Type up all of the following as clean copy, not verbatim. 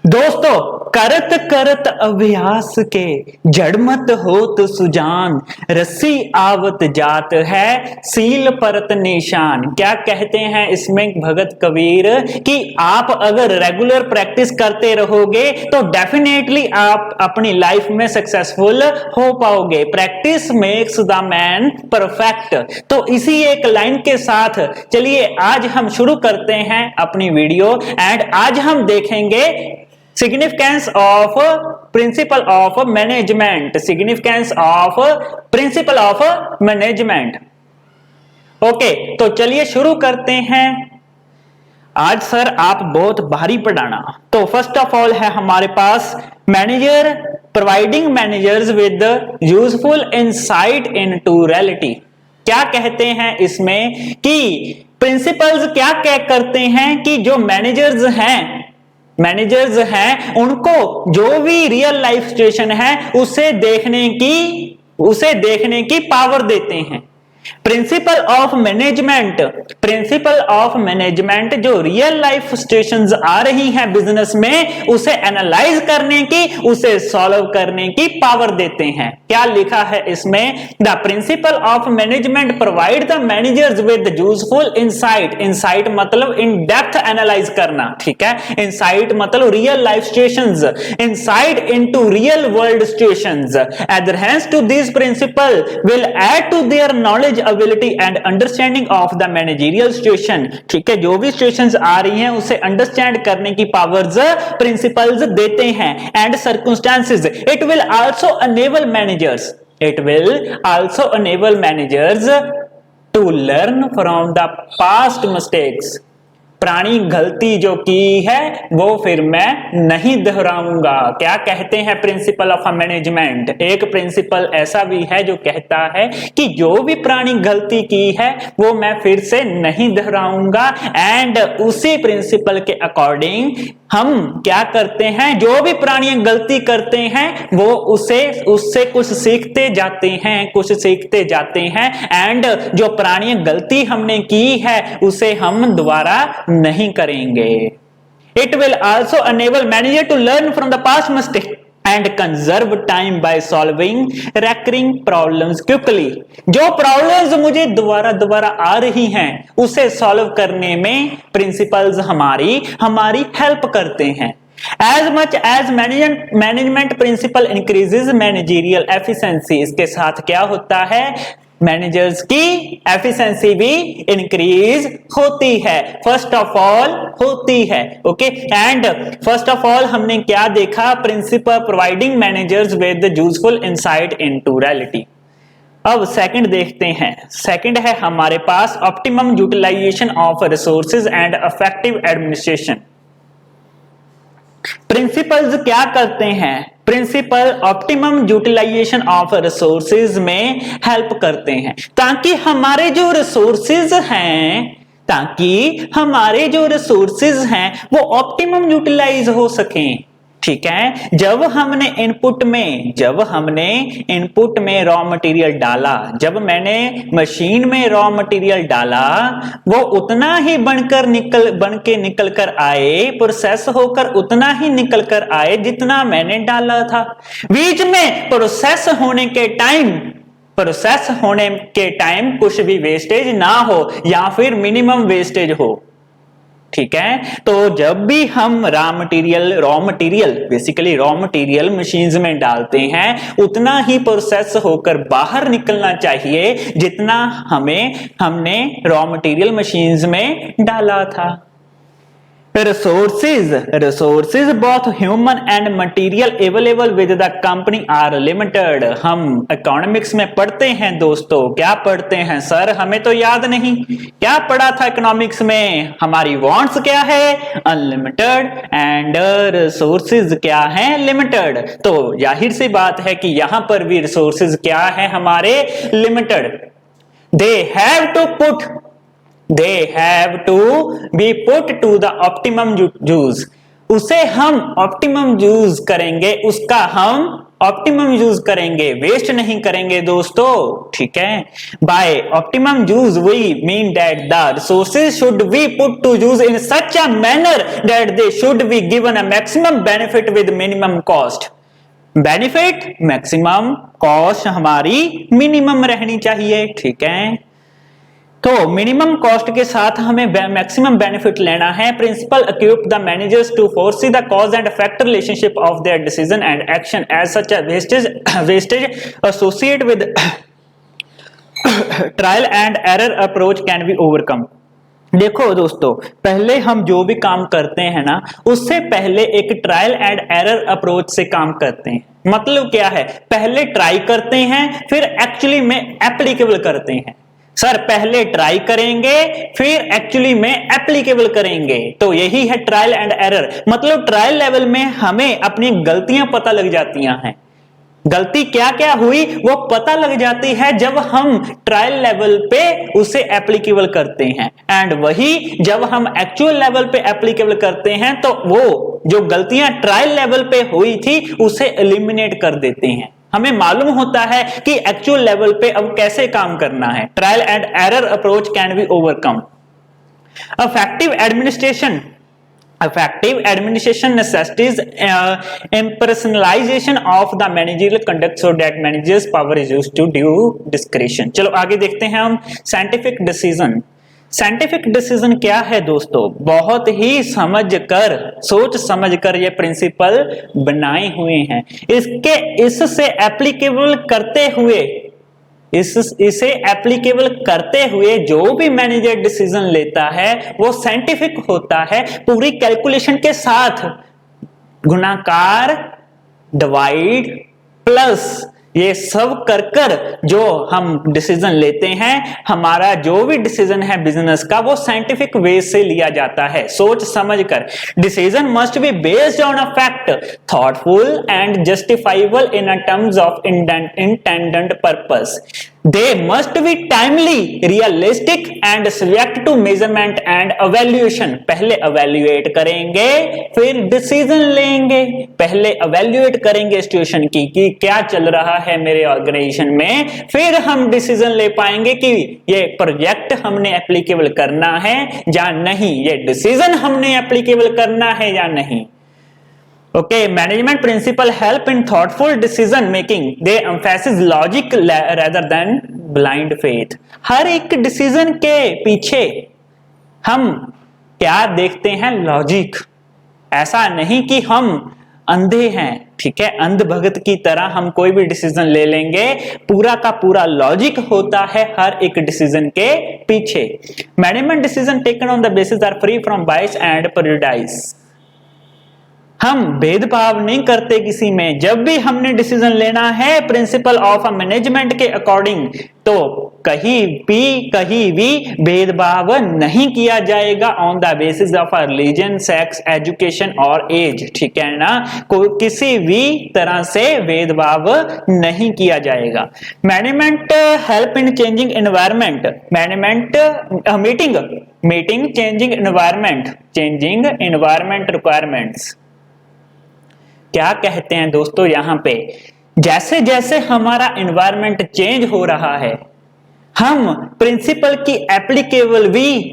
दोस्तों, करत करत अभ्यास के जड़ मत होत सुजान, रस्सी आवत जात है सील परत निशान। क्या कहते हैं इसमें भगत कबीर कि आप अगर रेगुलर प्रैक्टिस करते रहोगे तो डेफिनेटली आप अपनी लाइफ में सक्सेसफुल हो पाओगे। Practice makes the man perfect. तो इसी एक लाइन के साथ चलिए आज हम शुरू करते हैं अपनी वीडियो एंड आज हम देखेंगे significance of principal of management. Significance of principal of management. Okay, तो चलिए शुरू करते हैं। आज सर आप बहुत भारी पढ़ाना। तो फर्स्ट ऑफ ऑल है हमारे पास manager, providing managers with useful insight into reality. क्या कहते हैं इसमें कि प्रिंसिपल्स क्या करते हैं कि जो मैनेजर्स हैं उनको जो भी रियल लाइफ सिचुएशन है उसे देखने की पावर देते हैं। प्रिंसिपल ऑफ मैनेजमेंट जो रियल लाइफ सिचुएशंस आ रही हैं बिजनेस में उसे एनालाइज करने की, उसे सॉल्व करने की पावर देते हैं। क्या लिखा है इसमें? The principle of management provide the managers with useful insight. Insight मतलब इन डेप्थ एनालाइज करना, ठीक है। इंसाइट मतलब real life situations, insight into real world situations. Adherence to this principle will add to their knowledge, ability and understanding of the managerial situation। ठीक है, जो भी situations आ रही हैं उसे अंडरस्टैंड करने की पावर्स प्रिंसिपल्स देते हैं। And circumstances, it will also enable managers to learn from the past mistakes। पुरानी गलती जो की है वो फिर मैं नहीं दोहराऊंगा। क्या कहते हैं प्रिंसिपल ऑफ मैनेजमेंट? एक प्रिंसिपल ऐसा भी है जो कहता है कि जो भी पुरानी गलती की है वो मैं फिर से नहीं दोहराऊंगा। एंड उसी प्रिंसिपल के अकॉर्डिंग हम क्या करते हैं, जो भी पुरानी गलती करते हैं वो उससे कुछ सीखते जाते हैं एंड जो पुरानी गलती हमने की है उसे हम दोबारा नहीं करेंगे। It will also enable manager to learn from the past mistake and conserve time by solving recurring problems quickly। जो प्रॉब्लम्स मुझे दोबारा आ रही हैं उसे सॉल्व करने में प्रिंसिपल्स हमारी हेल्प करते हैं। As much as management principle increases managerial efficiency, इसके साथ क्या होता है, मैनेजर्स की एफिशिएंसी भी इंक्रीज होती है। फर्स्ट ऑफ ऑल होती है, okay. And first of all हमने क्या देखा, principle providing managers with useful insight into reality. अब सेकंड देखते हैं। सेकंड है हमारे पास optimum utilization of resources and effective administration. Principles क्या करते हैं? Principle optimum utilization of resources में हेल्प करते हैं ताकि हमारे जो रिसोर्सेज हैं वो ऑप्टिमम यूटिलाइज हो सकें, ठीक है। जब हमने इनपुट में रॉ मटेरियल डाला, जब मैंने मशीन में रॉ मटेरियल डाला वो उतना ही बन के निकल कर आए, प्रोसेस होकर उतना ही निकल कर आए जितना मैंने डाला था। बीच में प्रोसेस होने के टाइम कुछ भी वेस्टेज ना हो या फिर मिनिमम वेस्टेज हो, ठीक है। तो जब भी हम रॉ मटेरियल मशीन्स में डालते हैं उतना ही प्रोसेस होकर बाहर निकलना चाहिए जितना हमने रॉ मटेरियल मशीन्स में डाला था। Resources both human and material available with the company are limited. हम इकोनॉमिक्स में पढ़ते हैं दोस्तों, क्या पढ़ते हैं सर? हमें तो याद नहीं क्या पढ़ा था इकोनॉमिक्स में। हमारी वांट्स क्या है? अनलिमिटेड एंड रिसोर्सेज क्या है? लिमिटेड। तो जाहिर सी बात है कि यहां पर भी रिसोर्सेज क्या है हमारे? Limited. They have to be put to the optimum use। उसे हम ऑप्टिमम यूज करेंगे, उसका हम ऑप्टिमम यूज करेंगे, वेस्ट नहीं करेंगे दोस्तों, ठीक है। By optimum use we mean that the resources should be put to use in such a manner that they should be given a maximum benefit with minimum cost. Benefit maximum, cost हमारी minimum रहनी चाहिए, ठीक है। तो minimum cost के साथ हमें maximum benefit लेना है। Principle equip the managers to foresee the cause and effect relationship of their decision and action as such a wastage associate with trial and error approach can be overcome. देखो दोस्तों, पहले हम जो भी काम करते हैं ना, उससे पहले एक ट्रायल एंड एरर अप्रोच से काम करते हैं। मतलब क्या है, पहले ट्राई करते हैं फिर एक्चुअली में एप्लीकेबल करते हैं। सर पहले ट्राई करेंगे फिर एक्चुअली में एप्लीकेबल करेंगे, तो यही है ट्रायल एंड एरर। मतलब ट्रायल लेवल में हमें अपनी गलतियां पता लग जाती हैं, गलती क्या क्या हुई वो पता लग जाती है जब हम ट्रायल लेवल पे उसे एप्लीकेबल करते हैं, एंड वही जब हम एक्चुअल लेवल पे एप्लीकेबल करते हैं तो वो जो गलतियां ट्रायल लेवल पे हुई थी उसे एलिमिनेट कर देते हैं। हमें मालूम होता है कि एक्चुअल लेवल पे अब कैसे काम करना है। Trial and error approach can be overcome. Effective administration necessitates impersonalization of the managerial conduct so that managers power is used to due discretion। चलो आगे देखते हैं हम साइंटिफिक डिसीजन। साइंटिफिक डिसीजन क्या है दोस्तों, बहुत ही सोच समझ कर ये प्रिंसिपल बनाए हुए हैं। इससे एप्लीकेबल करते हुए इसे एप्लीकेबल करते हुए जो भी मैनेजर डिसीजन लेता है वो साइंटिफिक होता है, पूरी कैलकुलेशन के साथ, गुणाकार, डिवाइड, प्लस ये सब कर जो हम डिसीजन लेते हैं, हमारा जो भी डिसीजन है बिजनेस का वो साइंटिफिक वे से लिया जाता है, सोच समझ कर। Decision must be based on a fact, thoughtful and justifiable in terms of intended purpose. They must be timely, realistic and subject to measurement and evaluation। पहले evaluate करेंगे फिर decision लेंगे। पहले evaluate करेंगे सिचुएशन की कि क्या चल रहा है मेरे ऑर्गेनाइजेशन में, फिर हम decision ले पाएंगे कि ये प्रोजेक्ट हमने एप्लीकेबल करना है या नहीं, ये डिसीजन हमने एप्लीकेबल करना है या नहीं। Okay, management principle help in thoughtful decision making. They emphasize logic rather than blind faith। हर एक डिसीजन के पीछे हम क्या देखते हैं, लॉजिक। ऐसा नहीं कि हम अंधे हैं, ठीक है, अंधभगत की तरह हम कोई भी डिसीजन ले लेंगे, पूरा का पूरा लॉजिक होता है हर एक डिसीजन के पीछे। Management decision taken on the basis are free from bias and prejudice. हम भेदभाव नहीं करते किसी में, जब भी हमने डिसीजन लेना है प्रिंसिपल ऑफ अ मैनेजमेंट के अकॉर्डिंग, तो कहीं भी भेदभाव नहीं किया जाएगा on the basis of a religion, sex, education और एज, ठीक है ना, कोई किसी भी तरह से भेदभाव नहीं किया जाएगा। Management help in changing environment, meeting changing environment requirements. क्या कहते हैं दोस्तों यहां पे, जैसे जैसे हमारा एनवायरनमेंट चेंज हो रहा है, हम प्रिंसिपल की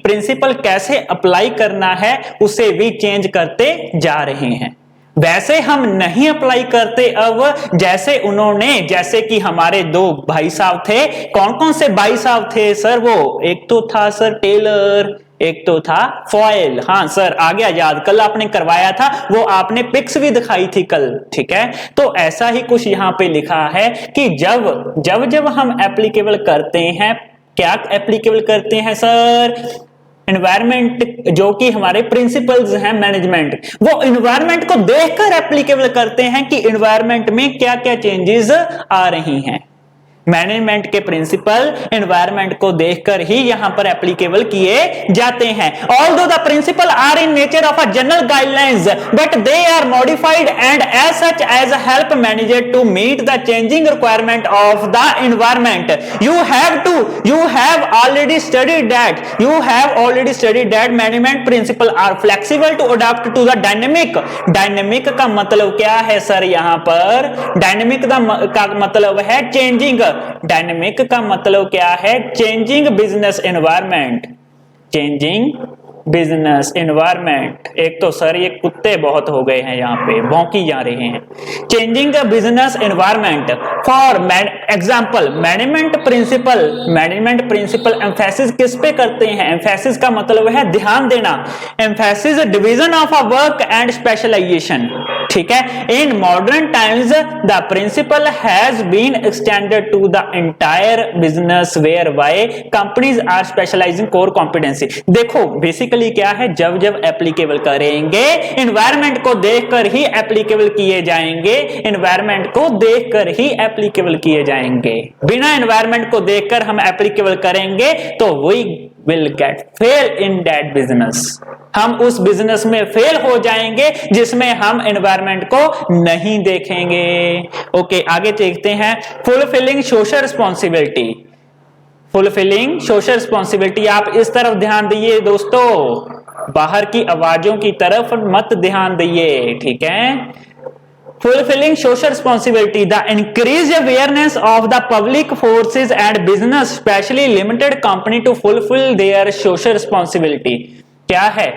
प्रिंसिपल कैसे अप्लाई करना है उसे भी चेंज करते जा रहे हैं। वैसे हम नहीं अप्लाई करते अब, जैसे कि हमारे दो भाई साहब थे। कौन कौन से भाई साहब थे सर? वो एक तो था सर टेलर, एक तो था फॉयल। हाँ सर, आ गया याद, कल आपने करवाया था, वो आपने पिक्स भी दिखाई थी कल, ठीक है। तो ऐसा ही कुछ यहाँ पे लिखा है कि जब हम एप्लीकेबल करते हैं, क्या एप्लीकेबल करते हैं सर? एनवायरमेंट, जो कि हमारे प्रिंसिपल्स हैं मैनेजमेंट, वो एनवायरमेंट को देखकर एप्लीकेबल करते हैं कि एनवायरमेंट में क्या क्या चेंजेस आ रही हैं। मैनेजमेंट के प्रिंसिपल एनवायरनमेंट को देखकर ही यहां पर एप्लीकेबल किए जाते हैं। Although the principle are in nature of a general guidelines but they are modified and as such as help manager to meet the changing requirement of the environment. You have already studied that management principle are flexible to adopt to the dynamic. Dynamic का मतलब क्या है sir? यहां पर dynamic का मतलब है changing. Dynamic का मतलब क्या है? Changing business environment. Changing business environment. एक तो सर ये कुत्ते बहुत हो गए हैं, यहां पे भौंकी जा रहे हैं। Changing business environment for example management principle emphasis किस पे करते हैं? एम्फेसिस का मतलब है ध्यान देना। Emphasis division of a work and specialisation. ठीक है, in modern times the principle has been extended to the entire business where by companies are specialising core competency. देखो बेसिकली क्या है, जब जब एप्लीकेबल करेंगे एनवायरनमेंट को देखकर ही एप्लीकेबल किए जाएंगे। एनवायरनमेंट को देखकर ही एप्लीकेबल किए जाएंगे। बिना एनवायरनमेंट को देखकर हम एप्लीकेबल करेंगे तो we will get fail in that business. हम उस बिजनेस में फेल हो जाएंगे जिसमें हम एनवायरनमेंट को नहीं देखेंगे। ओके, आगे देखते हैं। Fulfilling social responsibility. Fulfilling social responsibility, आप इस तरफ ध्यान दीजिए दोस्तों, बाहर की आवाजों की तरफ मत ध्यान दीजिए। ठीक है, fulfilling social responsibility, the increased awareness of the public forces and business especially limited company to fulfill their social responsibility। क्या है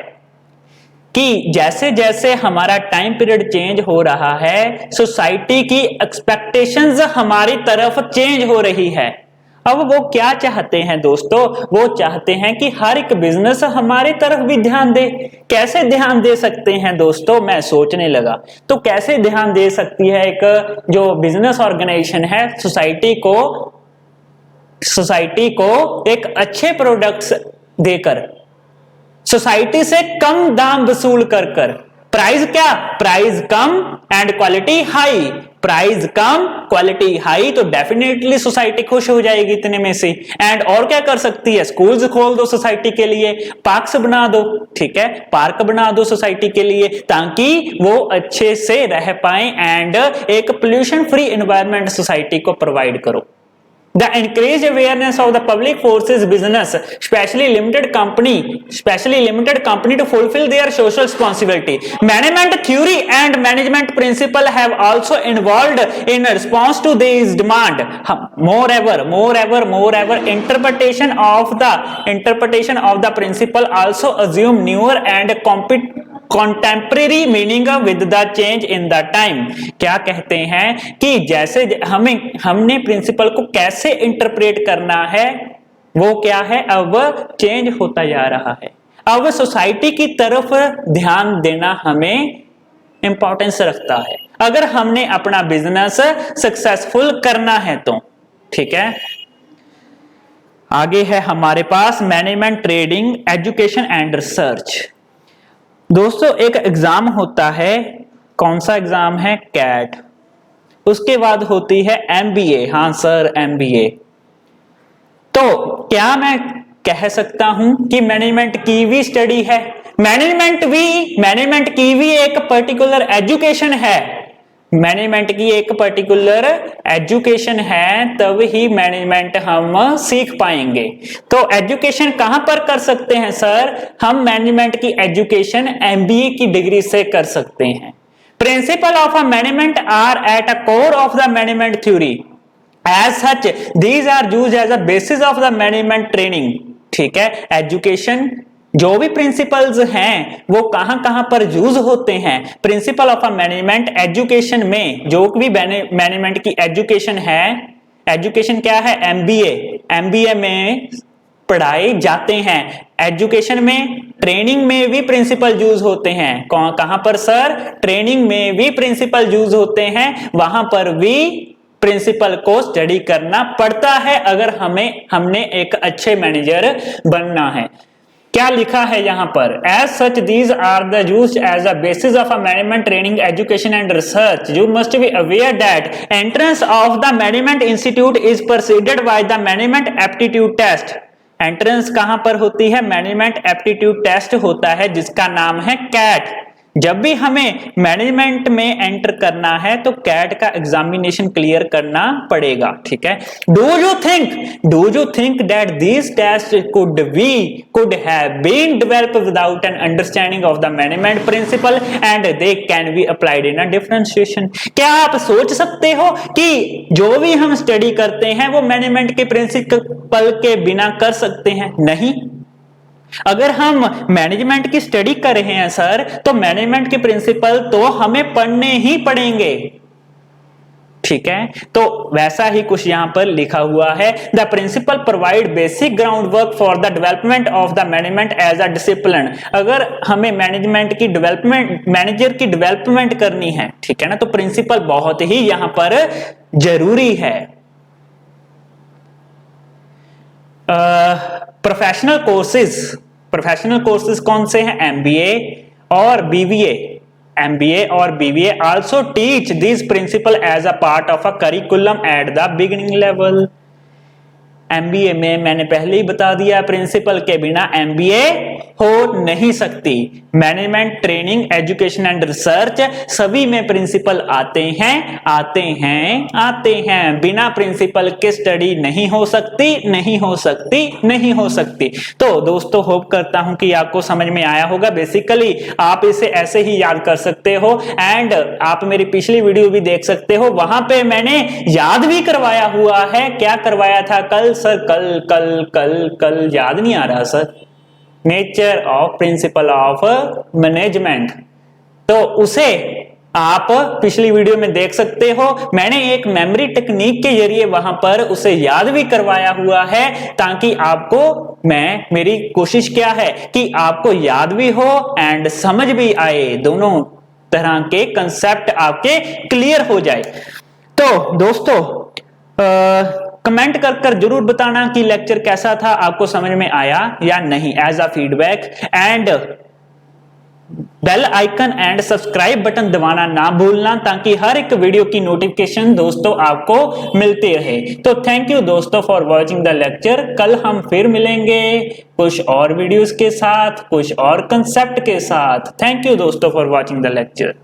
कि जैसे जैसे हमारा टाइम पीरियड चेंज हो रहा है, सोसाइटी की एक्सपेक्टेशंस हमारी तरफ चेंज हो रही है। अब वो क्या चाहते हैं दोस्तों? वो चाहते हैं कि हर एक बिजनेस हमारी तरफ भी ध्यान दे। कैसे ध्यान दे सकते हैं दोस्तों? मैं सोचने लगा, तो कैसे ध्यान दे सकती है एक जो बिजनेस ऑर्गेनाइजेशन है सोसाइटी को एक अच्छे प्रोडक्ट्स देकर, सोसाइटी से कम दाम वसूल कर कर। प्राइस क्या? Price come and quality high. Price come quality high, तो डेफिनेटली सोसाइटी खुश हो जाएगी इतने में से। एंड और क्या कर सकती है? स्कूल्स खोल दो सोसाइटी के लिए, पार्क्स बना दो। ठीक है, पार्क बना दो सोसाइटी के लिए ताकि वो अच्छे से रह पाए एंड एक पोल्यूशन फ्री एनवायरनमेंट सोसाइटी को प्रोवाइड करो। The increased awareness of the public forces business, especially limited company to fulfill their social responsibility. Management theory and management principle have also involved in response to these demand. Moreover, interpretation of the principle also assume newer and contemporary meaning with the change in the time। क्या कहते हैं कि जैसे हमने principal को कैसे interpret करना है, वो क्या है, अब चेंज होता जा रहा है। अब सोसाइटी की तरफ ध्यान देना हमें इंपॉर्टेंस रखता है अगर हमने अपना बिजनेस सक्सेसफुल करना है तो। ठीक है, आगे है हमारे पास management trading education and research. दोस्तों एक एग्जाम होता है, कौन सा एग्जाम है? कैट। उसके बाद होती है एमबीए। हाँ सर, एमबीए। तो क्या मैं कह सकता हूं कि मैनेजमेंट की भी स्टडी है? मैनेजमेंट की भी एक पर्टिकुलर एजुकेशन है। मैनेजमेंट की एक पर्टिकुलर एजुकेशन है, तब ही मैनेजमेंट हम सीख पाएंगे। तो एजुकेशन कहां पर कर सकते हैं सर? हम मैनेजमेंट की एजुकेशन एमबीए की डिग्री से कर सकते हैं। Principle of a management are at a core of the management theory. As such these are used as a basis of the management training. ठीक है, एजुकेशन जो भी प्रिंसिपल्स हैं वो कहां कहां पर यूज होते हैं? Principle of a management education में, जो भी मैनेजमेंट की एजुकेशन है, एजुकेशन क्या है? एमबीए। एमबीए में पढ़ाए जाते हैं। एजुकेशन में, ट्रेनिंग में भी प्रिंसिपल यूज होते हैं। कहां पर सर? ट्रेनिंग में भी प्रिंसिपल यूज होते हैं, वहां पर भी प्रिंसिपल को स्टडी करना पड़ता है अगर हमने एक अच्छे मैनेजर बनना है। क्या लिखा है यहाँ पर? As such these are the used as a basis of a management training education and research. You must be aware that entrance of the management institute is presided by the management aptitude test. Entrance कहां पर होती है? Management aptitude test होता है जिसका नाम है cat. जब भी हमें मैनेजमेंट में एंटर करना है तो कैट का एग्जामिनेशन क्लियर करना पड़ेगा, ठीक है। Do you think that this test could have been developed without an understanding of the management principle and they can be applied in a differentiation? क्या आप सोच सकते हो कि जो भी हम स्टडी करते हैं वो मैनेजमेंट के प्रिंसिपल के बिना कर सकते हैं? नहीं। अगर हम मैनेजमेंट की स्टडी कर रहे हैं सर, तो मैनेजमेंट के प्रिंसिपल तो हमें पढ़ने ही पड़ेंगे, ठीक है। तो वैसा ही कुछ यहां पर लिखा हुआ है, the principle provide basic ground work for the development of the management as a discipline. अगर हमें मैनेजमेंट की डेवलपमेंट, मैनेजर की डेवलपमेंट करनी है, ठीक है ना, तो प्रिंसिपल बहुत ही यहां पर जरूरी है। प्रोफेशनल कोर्सेज कौन से हैं? एमबीए और बीबीए। एमबीए और BBA also teach this principle as a part of a curriculum at the beginning level. MBA में मैंने पहले ही बता दिया, प्रिंसिपल के बिना एमबीए हो नहीं सकती। Management training education and research सभी में प्रिंसिपल आते हैं। बिना प्रिंसिपल के स्टडी नहीं हो सकती। तो दोस्तों होप करता हूं कि आपको समझ में आया होगा। बेसिकली आप इसे ऐसे ही याद कर सकते हो एंड आप मेरी पिछली वीडियो भी देख सकते हो, वहां पे मैंने याद भी करवाया हुआ है। क्या करवाया था कल सर? कल याद नहीं आ रहा sir. Nature of principal of management, तो उसे आप पिछली वीडियो में देख सकते हो। मैंने एक मेमोरी टेक्निक के जरिए वहां पर उसे याद भी करवाया हुआ है, ताकि आपको, मेरी कोशिश क्या है कि आपको याद भी हो एंड समझ भी आए, दोनों तरह के कंसेप्ट आपके क्लियर हो जाए। तो दोस्तों कमेंट कर जरूर बताना कि लेक्चर कैसा था, आपको समझ में आया या नहीं, as a feedback. And bell icon and subscribe button दबाना ना भूलना, ताकि हर एक वीडियो की नोटिफिकेशन दोस्तों आपको मिलती रहे। तो थैंक यू दोस्तों फॉर वॉचिंग द लेक्चर। कल हम फिर मिलेंगे कुछ और वीडियोस के साथ, कुछ और कंसेप्ट के साथ। थैंक यू दोस्तों फॉर वॉचिंग द लेक्चर।